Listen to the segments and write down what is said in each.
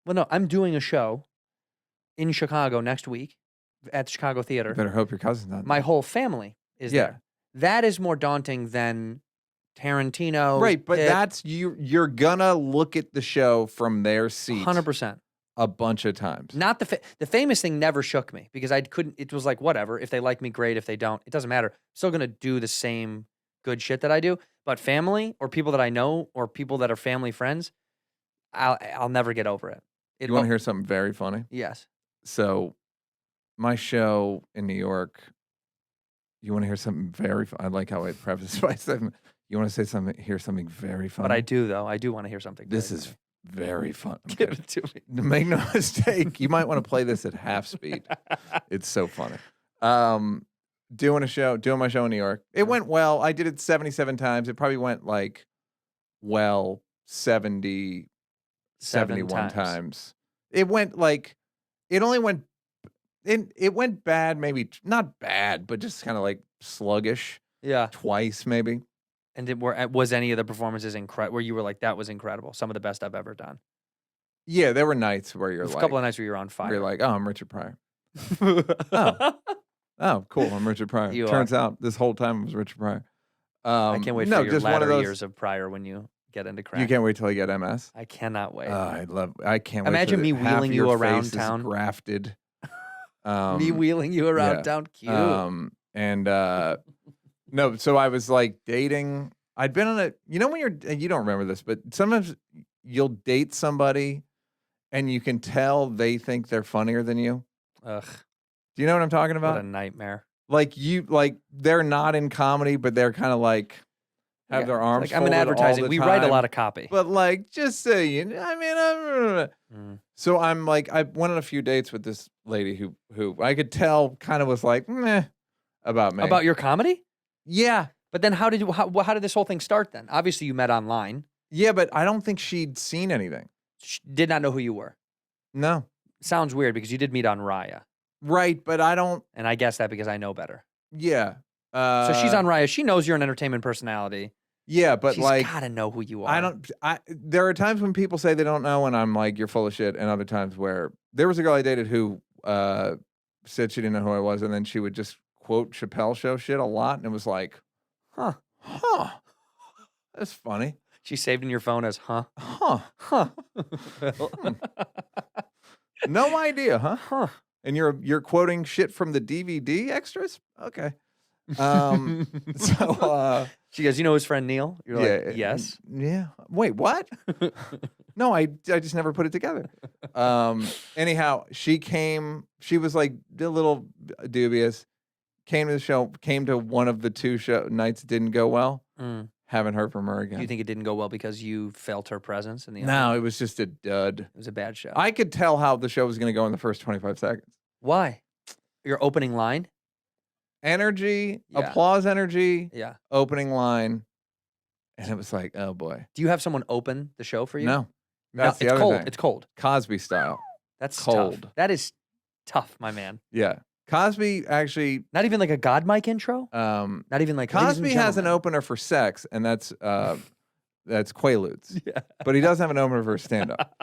Well, no, I'm doing a show in Chicago next week at the Chicago You Theater. better hope your cousin's not My there. whole family is Yeah. there. That is more daunting than Tarantino. Right, but Pitt, that's you're gonna look at the show from their seat 100%. a bunch of times. Not the famous thing never shook me because I couldn't. It was like whatever. If they like me, great. If they don't, it doesn't matter. I'm still gonna do the same good shit that I do. But family or people that I know or people that are family friends, I'll never get over it. You want to hear something very funny? Yes. So, my show in New York. You want to hear something very? I like how I preface by saying, "You want to say something? Hear something very funny?" But I do though. I do want to hear something. This is very fun. Give it to me. Make no mistake. You might want to play this at half speed. It's so funny. Doing my show in New York. It went well. I did it 77 times. It probably went like, 71 times. It went like, it only went, it went bad, maybe not bad, but just kind of like sluggish. Yeah. Twice maybe. And was any of the performances incredible? Where you were like, that was incredible. Some of the best I've ever done. Yeah, there were nights where you're There's like, a couple of nights where you're on fire. You're like, oh, I'm Richard Pryor. Oh, cool. I'm Richard Pryor. Turns out this whole time it was Richard Pryor. I can't wait for your latter years of Pryor when you get into crack. You can't wait till you get MS? I cannot wait. I can't wait. Imagine me wheeling you around town. Grafted. Me wheeling you around town. Cute. No, so I was like dating. I'd been on a, you know, when you don't remember this, but sometimes you'll date somebody and you can tell they think they're funnier than you. Ugh. Do you know what I'm talking about? What a nightmare. Like they're not in comedy, but they're kind of like have their arms. Like I'm in advertising. We write a lot of copy. But like, just saying. I mean, so I'm like, I went on a few dates with this lady who I could tell kind of was like, meh, about me. About your comedy? Yeah. But then how did this whole thing start then? Obviously you met online. Yeah, but I don't think she'd seen anything. She did not know who you were. No. Sounds weird because you did meet on Raya. Right, but I don't. And I guess that because I know better. Yeah. So she's on Raya. She knows you're an entertainment personality. Yeah, but she's like, gotta know who you are. There are times when people say they don't know, and I'm like, you're full of shit. And other times where there was a girl I dated who said she didn't know who I was, and then she would just quote Chappelle Show shit a lot, and it was like, huh, that's funny. She saved in your phone as huh. No idea, huh? And you're quoting shit from the DVD extras? Okay. So she goes, you know his friend Neal? You're like, yes. Yeah. Wait, what? No, I just never put it together. Anyhow, she was like a little dubious. Came to the show, came to one of the two nights, didn't go well. Haven't heard from her again. Do you think it didn't go well because you felt her presence in the No, audience? It was just a dud. It was a bad show. I could tell how the show was going to go in the first 25 seconds. Why? Your opening line? Energy, applause energy, opening line. And it was like, oh boy. Do you have someone open the show for you? No. That's the it's other cold. thing. It's cold. Cosby style. That's cold. Tough. That is tough, my man. Yeah. Cosby actually. Not even like a God mic intro? Not even like Cosby has an opener for sex, and that's Quaaludes. Yeah. But he doesn't have an opener for stand-up.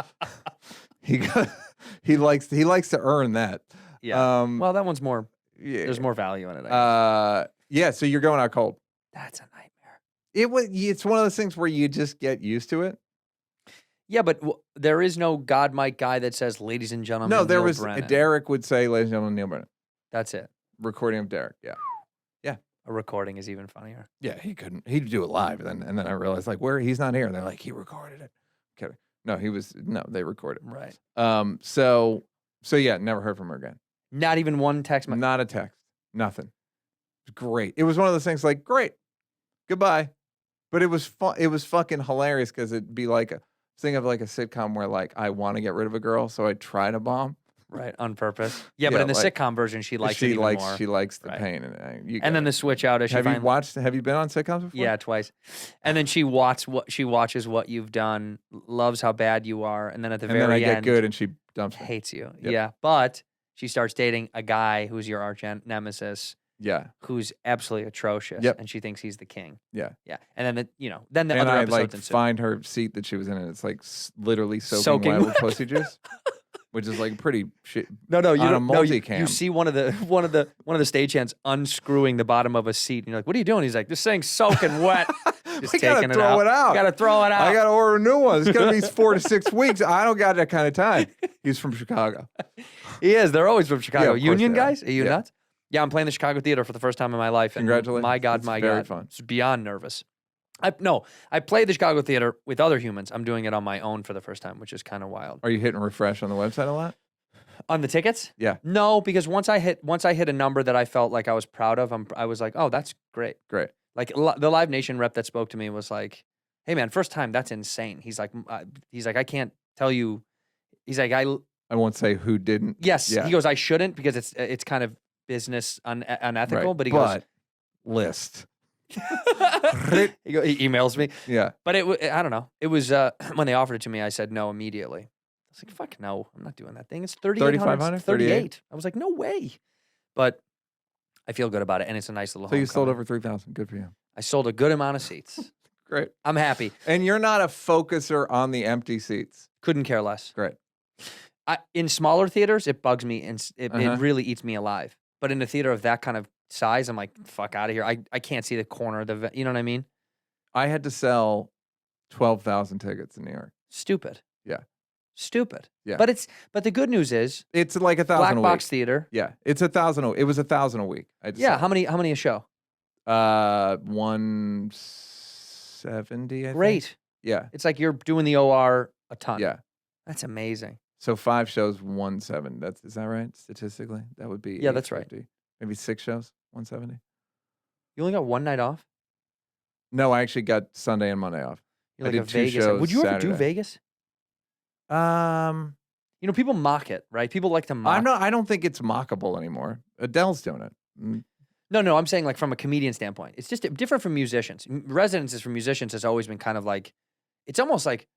he likes to earn that. Yeah. Well, that one's more. Yeah. There's more value in it. Yeah. So you're going out cold. That's a nightmare. It's one of those things where you just get used to it. Yeah, but there is no God mic guy that says, "Ladies and gentlemen." No, there Neal was Brennan. Derek would say, "Ladies and gentlemen, Neal Brennan." That's it. Recording of Derek. Yeah. Yeah. A recording is even funnier. Yeah, he couldn't. He'd do it live, and then I realized like he's not here. And they're like, he recorded it. Okay. No, they recorded. Right. So yeah, never heard from her again. Not even one text. Not a text. Nothing. Great. It was one of those things like, great, goodbye. But it was fun. It was fucking hilarious because it'd be like think of like a sitcom where like I want to get rid of a girl, so I try to bomb. Right, on purpose. Yeah, but in the sitcom version, she likes it even more. She likes the pain, and then the switch out. Have you been on sitcoms before? Yeah, twice. And then she watches what you've done, loves how bad you are, and then at the very end, I get good, and she dumps me. Hates you. Yep. Yeah, but she starts dating a guy who's your arch nemesis, Yeah. who's absolutely atrocious, Yep. and she thinks he's the king. Yeah. Yeah, and then then the And other I episodes like ensue. find her seat that she was in, and it's like literally soaking Soaking wet with wet. pussy juice, which is like pretty shit. No, you on a don't. No, you multicam. see one of the stagehands unscrewing the bottom of a seat, and you're like, "What are you doing?" He's like, "This thing's soaking wet." Just I gotta taking throw it out. Gotta throw it out. I gotta order a new one. It's gonna be 4 to 6 weeks. I don't got that kind of time. He's from Chicago. He is. They're always from Chicago. Yeah, of course Union they are. guys? Are you Yeah. nuts? Yeah, I'm playing the Chicago Theater for the first time in my life. And Congratulations. my God, It's my very God. fun. It's beyond nervous. I played the Chicago Theater with other humans. I'm doing it on my own for the first time, which is kind of wild. Are you hitting refresh on the website a lot? On the tickets? Yeah. No, because once I hit a number that I felt like I was proud of, I was like, oh, that's great. Great. Like the Live Nation rep that spoke to me was like, "Hey man, first time, that's insane." He's like, I can't tell you. He's like, I won't say who didn't. yes. Yeah. He goes, I shouldn't because it's kind of business unethical. Right. But he goes, list. he emails me. Yeah. But I don't know. It was when they offered it to me, I said no immediately. I was like, fuck no, I'm not doing that thing. It's 3,500? 38. I was like, no way. But I feel good about it, and it's a nice little. So you sold homecoming. over 3,000. Good for you. I sold a good amount of seats. Great. I'm happy. And you're not a focuser on the empty seats. Couldn't care less. Great. In smaller theaters, it bugs me and it Uh-huh. really eats me alive. But in a theater of that kind of size, I'm like, fuck out of here. I can't see the corner of the. You know what I mean? I had to sell 12,000 tickets in New York. Stupid. Yeah. Stupid. Yeah. But the good news is It's like 1,000 Black a Box week. Theater. Yeah. It's 1,000. It was 1,000 a week. I just Yeah. said. How many a show? 170. I Great. think. Yeah. It's like you're doing the OR a ton. Yeah. That's amazing. So 5 shows, 170. Is that right? Statistically, that would be. Yeah, that's right. 850. Maybe 6 shows, 170. You only got one night off? No, I actually got Sunday and Monday off. You're I like did a 2 Vegas. shows Would you ever do Saturday. Vegas? People mock it, right? People like to mock. I don't think it's mockable anymore. Adele's doing it. No, I'm saying like from a comedian standpoint. It's just different from musicians. Residences for musicians has always been kind of like, it's almost like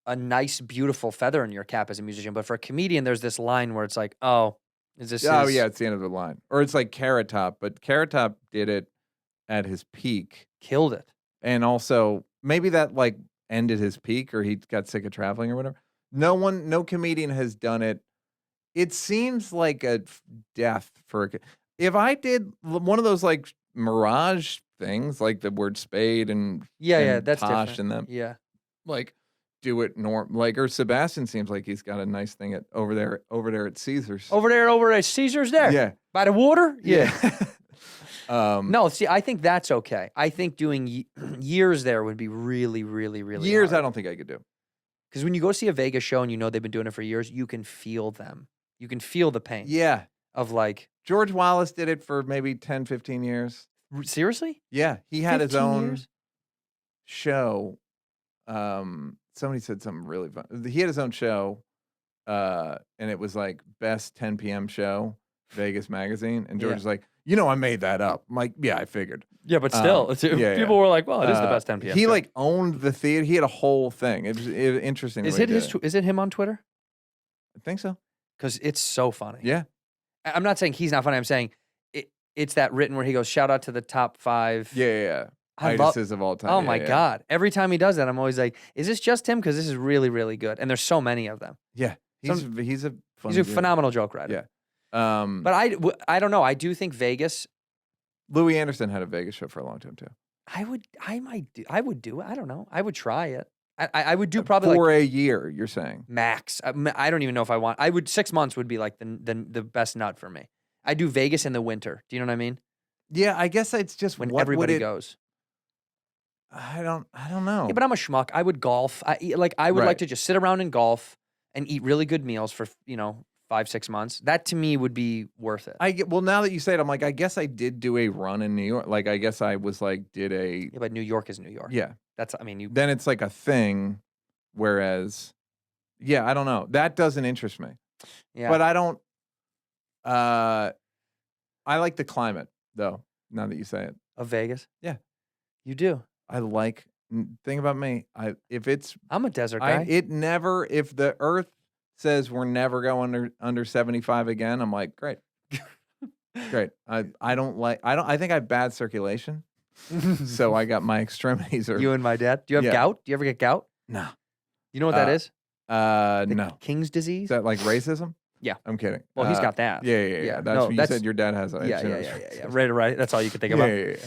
a nice, beautiful feather in your cap as a musician. But for a comedian, there's this line where it's like, oh, is this? Oh yeah, it's the end of the line. Or it's like Carrot Top, but Carrot Top did it at his peak, Killed it. and also maybe that like ended his peak, or he got sick of traveling or whatever. No comedian has done it. It seems like a death for a. If I did one of those like Mirage things, like the word spade and Yeah, that's Tosh different. and them, Yeah. like do it or Sebastian seems like he's got a nice thing over there at Caesars. Over at Caesars there. Yeah. By the water? Yeah. No, see, I think that's okay. I think doing years there would be really, really, really years hard. I don't think I could do. Because when you go see a Vegas show and you know they've been doing it for years, you can feel them. You can feel the pain Yeah. of like, George Wallace did it for maybe 10, 15 years. seriously? Yeah. He had his 15 own years? show. Somebody said something really fun. He had his own show, and it was like best 10 p.m. show, Vegas Magazine. And George Yeah. was like, I made that up. I'm like, yeah, I figured. Yeah, but still, yeah, people yeah. were like, well, it is the best 10 p.m. He show. like owned the theater. He had a whole thing. It was interesting. Is the way it he his? did Is it him on Twitter? I think so. Because it's so funny. Yeah. I'm not saying he's not funny. I'm saying it's that written where he goes, shout out to the top 5. Yeah. I love- Itises of all time. Oh Yeah, my yeah. God. Every time he does that, I'm always like, is this just him? Because this is really, really good. And there's so many of them. Yeah. He's a funny He's a dude. phenomenal joke writer. Yeah. But I don't know. I do think Vegas, Louis Anderson had a Vegas show for a long time too. I would do it. I don't know. I would try it. I would do probably for like a year. You're saying max. I don't even know if I want. 6 months would be like the best nut for me. I do Vegas in the winter. Do you know what I mean? Yeah, I guess it's just When what everybody would it, goes. I don't know. Yeah, but I'm a schmuck. I would golf. I would Right. like to just sit around and golf and eat really good meals for 5-6 months. That to me would be worth it. Well, now that you say it, I'm like, I guess I did do a run in New York. Like, I guess I was like, Yeah, but New York is New York. yeah. That's. I mean, you. Then it's like a thing. Whereas, yeah, I don't know. That doesn't interest me. Yeah. But I don't. I like the climate though. Now that you say it, Of Vegas. Yeah. You do. I like. Thing about me, if it's I'm a desert guy. if the Earth says we're never going under 75 again, I'm like, great. Great. I think I have bad circulation, so I got my extremities are You and my dad. Do you have Yeah. gout? Do you ever get gout? no. You know what that is? The No. King's Is disease? that like racism? Yeah. I'm kidding. Well, he's got that. Yeah. That's No, what you that's said your dad has. I yeah, assume yeah, it's yeah, yeah, yeah. racism. Right, right. That's all you could think Yeah, about. yeah, yeah.